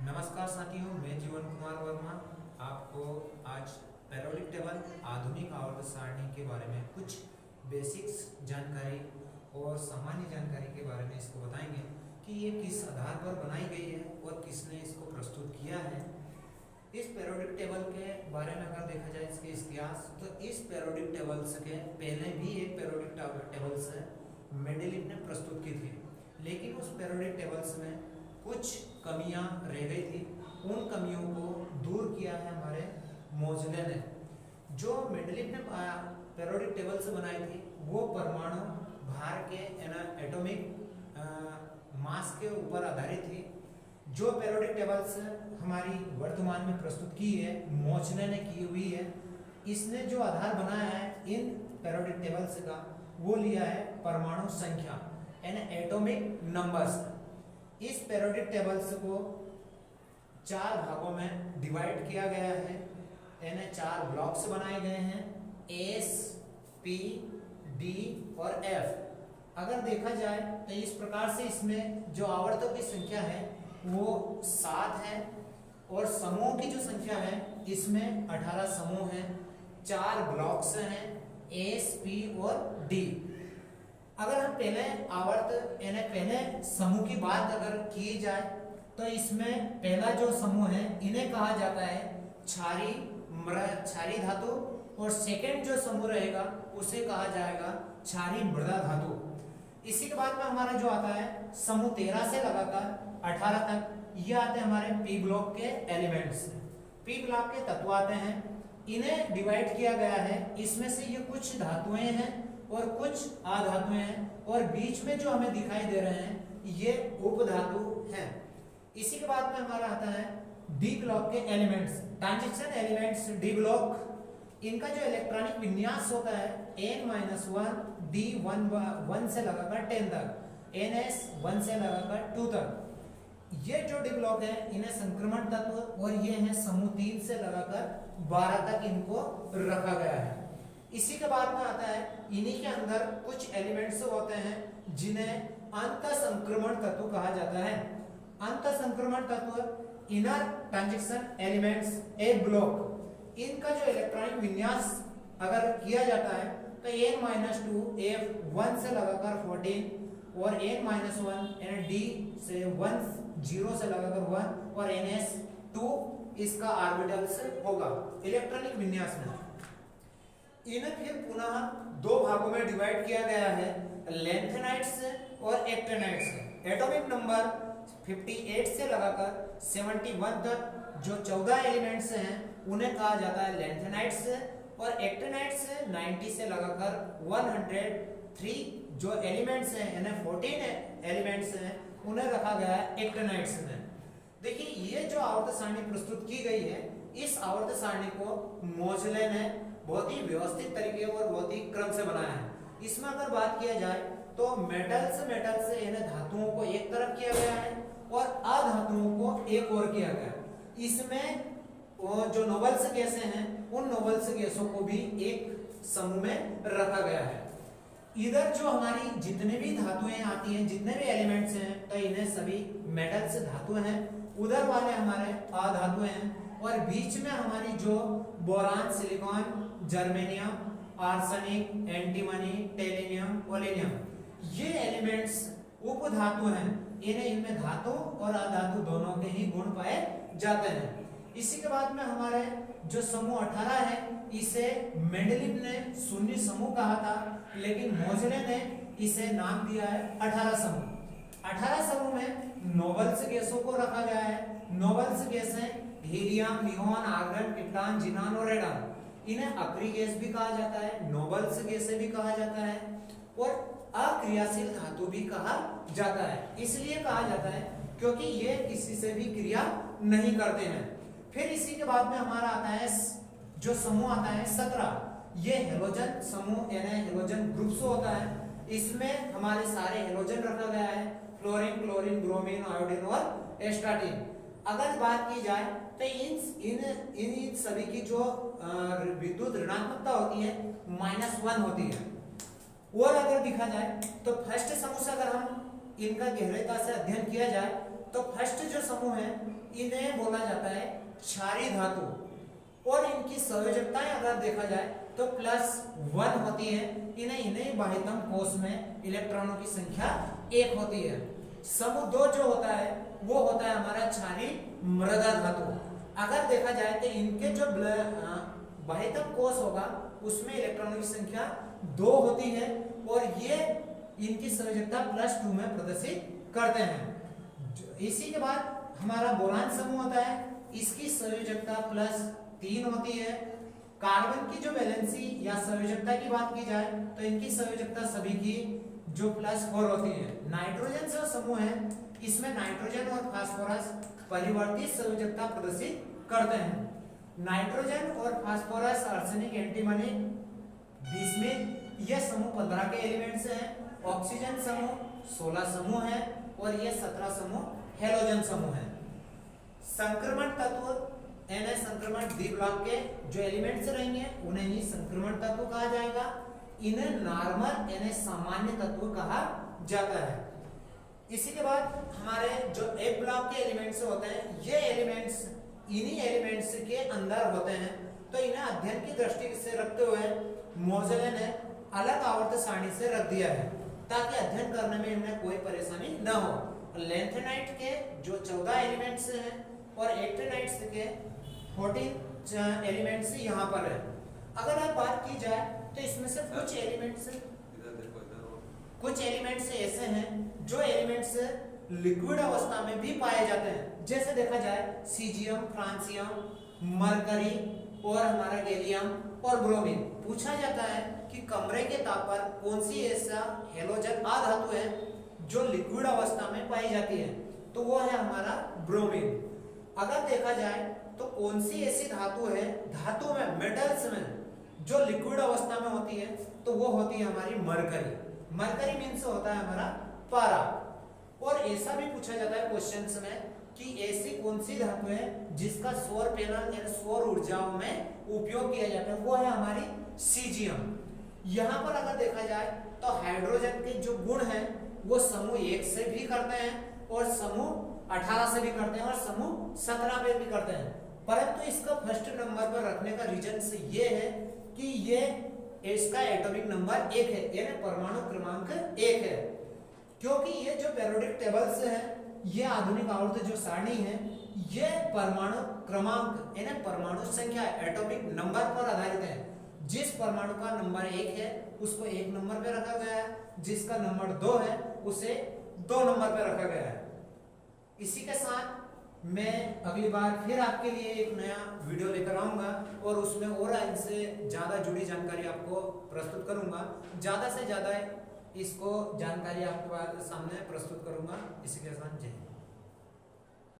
नमस्कार साथियों, मैं जीवन कुमार वर्मा आपको आज पेरियोडिक टेबल आधुनिक आवर्त सारणी के बारे में कुछ बेसिक्स जानकारी और सामान्य जानकारी के बारे में इसको बताएंगे कि ये किस आधार पर बनाई गई है और किसने इसको प्रस्तुत किया है। इस पेरियोडिक टेबल के बारे में अगर देखा जाए इसके इतिहास, तो इस पेरियोडिक टेबल्स के पहले भी एक पेरियोडिक टेबल्स मेंडेलीव ने प्रस्तुत की थी, लेकिन उस पेरियोडिक टेबल्स में कुछ कमियां रह गई थी। उन कमियों को दूर किया है हमारे मोजले ने। जो मेंडेलीव ने पेरियोडिक टेबल्स बनाई थी वो परमाणु भार के एटॉमिक मास के ऊपर आधारित थी। जो पेरियोडिक टेबल्स हमारी वर्तमान में प्रस्तुत की है, मोजले ने की हुई है, इसने जो आधार बनाया है इन पेरियोडिक टेबल्स का वो लिया है परमाणु संख्या यानी एटॉमिक नंबर्स। इस पेरियोडिक टेबल्स को 4 भागों में डिवाइड किया गया है, यानी 4 ब्लॉक्स बनाए गए हैं, एस, पी, डी और एफ। अगर देखा जाए तो इस प्रकार से इसमें जो आवर्तों की संख्या है वो 7 है और समूहों की जो संख्या है इसमें 18 समूह हैं। 4 ब्लॉक्स हैं, एस, पी और डी। अगर हम पहले आवर्त यानी पहले समूह की बात अगर की जाए तो इसमें पहला जो समूह है इन्हें कहा जाता है क्षारीय धातु, और सेकंड जो समूह रहेगा उसे कहा जाएगा क्षारीय मृदा धातु। इसी के बाद में हमारा जो आता है समूह 13 से लगाकर 18 तक, ये आते हैं हमारे पी ब्लॉक के एलिमेंट्स, पी ब्लॉक के तत्व आते हैं। इन्हें डिवाइड किया गया है, इसमें से ये कुछ धातुएं हैं और कुछ अधातुएं हैं, और बीच में जो हमें दिखाई दे रहे हैं ये उपधातु हैं। इसी के बाद में हमारा आता है डी ब्लॉक के elements, transition elements D block. इनका जो इलेक्ट्रॉनिक विन्यास होता है n-1 d1 से लगाकर 10 तक, ns 1 से लगाकर 2 तक। ये जो डी ब्लॉक है इन्हें संक्रमण तत्व और ये है समूह 3 से लगाकर 12 तक इनको रखा गया है। इसी के बाद में आता है इन्हीं के अंदर कुछ एलिमेंट्स होते हैं जिन्हें अंत संक्रमण तत्व कहा जाता है। अंत संक्रमण तत्व इनर ट्रांजिशन एलिमेंट्स ए ब्लॉक, इनका जो इलेक्ट्रॉनिक विन्यास अगर किया जाता है तो n-2 f1 से लगाकर 14 और n-1 यानी d से 0 से लगाकर 1 और ns 2 इसका ऑर्बिटल्स होगा इलेक्ट्रॉनिक विन्यास में। इन्हें फिर पुनः 2 भागों में डिवाइड किया गया है, लेंथेनाइट्स और एक्टेनाइट्स। एटॉमिक नंबर 58 से लगाकर 71 तक जो 14 एलिमेंट्स हैं उन्हें कहा जाता है लेंथेनाइट्स, और एक्टेनाइट्स 90 से लगाकर 103 जो एलिमेंट्स हैं यानी 14 एलिमेंट्स हैं उन्हें रखा गया है एक्टेनाइट्स में। देखिए ये जो आवर्त सारणी प्रस्तुत की गई है, इस आवर्त सारणी को मोजले ने बहुत ही व्यवस्थित तरीके और बहुत ही क्रम से बनाया है। इसमें अगर बात किया जाए तो मेटल्स यानी धातुओं को एक तरफ किया गया है और अधातुओं को एक और किया गया है। इसमें जो नोबल्स गैसें हैं उन नोबल्स गैसों को भी एक समूह में रखा गया है। इधर जो हमारी जितने भी धातुएं आती हैं, जितने भी एलिमेंट्स हैं, तो इन्हें सभी मेटल्स धातु हैं। उधर वाले हमारे अधातु हैं, और बीच में हमारी जो boron, silicon, germanium, arsenic, antimony, tellurium, ओलेनियम, ये एलिमेंट्स उपधातु हैं। इनमें धातु और अधातु दोनों के ही गुण पाए जाते हैं। इसी के बाद में हमारे जो समूह 18 है इसे मेंडेलीव ने शून्य समूह कहा था, लेकिन मोजले ने इसे नाम दिया है 18 समूह। 18 समूह में नोबल्स गैसों को रखा गया है। नोबल्स गैसें हीलियम, नियोन, आर्गन, टिटान, जिनान और रेडन। इन्हें अक्रिय गैस भी कहा जाता है, नोबल्स गैसें भी कहा जाता है और अक्रियाशील धातु भी कहा जाता है। इसलिए कहा जाता है क्योंकि ये किसी से भी क्रिया नहीं करते हैं। फिर इसी के बाद में हमारा आता है जो समूह आता है 17। ये हेलोजन समूह यानी हेलोजन ग्रुप्स होता है। इसमें हमारे सारे हेलोजन रखा गया है, फ्लोरीन, क्लोरीन, ब्रोमीन, आयोडीन और एस्टाटीन। अगर बात की जाए तो इन सभी की जो विद्युत ऋणात्मकता होती है -1 होती है। और अगर देखा जाए तो फर्स्ट समूह से अगर हम इनका गहराई से अध्ययन किया जाए तो फर्स्ट जो समूह है इन्हें बोला जाता है क्षारीय धातु। और इनकी संयोजकताएं अगर देखा जाए तो +1 होती है। इन्हें बाह्यतम कोष में इलेक्ट्रॉनों की संख्या 1 होती है। समूह 2 जो होता है वो होता है हमारा क्षारीय मृदा धातु। अगर देखा जाए तो इनके जो बाह्यतम कोष होगा उसमें इलेक्ट्रॉनों की संख्या 2 होती है और ये इनकी संयोजकता +2 में प्रदर्शित करते हैं। इसी के बाद हमारा बोरान समूह होता है, इसकी संयोजकता +3 होती है। कार्बन की जो वैलेंसी या संयोजकता की बात की जाए तो इनकी संयोजकता सभी की जो +4 होती है। नाइट्रोजन जो समूह है इसमें नाइट्रोजन और फास्फोरस परिवर्तित संयोजकता प्रदर्शित करते हैं। नाइट्रोजन और फास्फोरस आर्सेनिक एंटीमनी बिस्मिथ ये समूह 15 के एलिमेंट्स हैं। ऑक्सीजन समूह 16 समूह है और ये 17 समूह हेलोजन समूह है। संक्रमण तत्व यानी संक्रमण द्विब्लॉक के जो एलिमेंट्स रहेंगे उन्हें ही संक्रमण तत्व कहा जाएगा। इन्हें नॉर्मल यानी सामान्य तत्व कहा जाता है। इसी के बाद हमारे जो ए ब्लॉक के एलिमेंट्स होते हैं ये एलिमेंट्स इन्हीं एलिमेंट्स के अंदर होते हैं। तो इन्हें अध्ययन की दृष्टि से रखते हुए मोज़ेले ने अलग आवर्त सारणी से रख दिया है ताकि अध्ययन करने में इन्हें कोई परेशानी न हो। लैंथेनाइट के जो 14 एलिमेंट्स हैं और एक्टिनाइट्स के 14 एलिमेंट्स यहाँ पर है। अगर आप बात की जाए तो इसमें से कुछ एलिमेंट्स ऐसे हैं जो एलिमेंट्स लिक्विड अवस्था में भी पाए जाते हैं। जैसे देखा जाए सीजियम, फ्रांसियम, मरकरी और हमारा गैलियम और ब्रोमीन। पूछा जाता है कि कमरे के ताप पर कौन सी ऐसा हेलोजन अधातु है जो लिक्विड अवस्था में पाई जाती है, तो वो है हमारा ब्रोमीन। अगर देखा जाए तो कौन सी ऐसी धातु है धातु में मेटल्स में जो लिक्विड अवस्था में होती है, तो वो होती है हमारी मरकरी। मरकरी मीन्स होता है हमारा पारा। और ऐसा भी पूछा जाता है क्वेश्चंस में कि ऐसी कौन सी धातु है जिसका सौर पैनल यानी सौर ऊर्जाओं में उपयोग किया जाता है, वो है हमारी सीजियम। यहाँ पर अगर देखा जाए तो हाइड्रोजन के जो गुण हैं वो समूह 1 से भी करते हैं और समूह 18 से भी करते हैं और समूह 17 पे भी करते हैं। परंतु इसका फर्स्ट नंबर पर रखने का रीजन ये है कि ये इसका एटॉमिक नंबर 1 है यानी परमाणु क्रमांक 1 है। क्योंकि ये जो पेरियोडिक टेबल्स है ये आधुनिक आवर्त जो सारणी है ये परमाणु क्रमांक यानी परमाणु संख्या एटॉमिक नंबर पर आधारित है। जिस परमाणु का नंबर 1 है उसको 1 नंबर पे रखा गया है, जिसका नंबर 2 है उसे 2 नंबर पे रखा गया है। इसी के साथ मैं अगली बार फिर आपके लिए एक नया वीडियो लेकर आऊंगा और उसमें और इनसे ज़्यादा जुड़ी जानकारी आपको प्रस्तुत करूंगा। ज़्यादा से ज़्यादा इसको जानकारी आपके सामने प्रस्तुत करूंगा। इसी के साथ जय हिंद।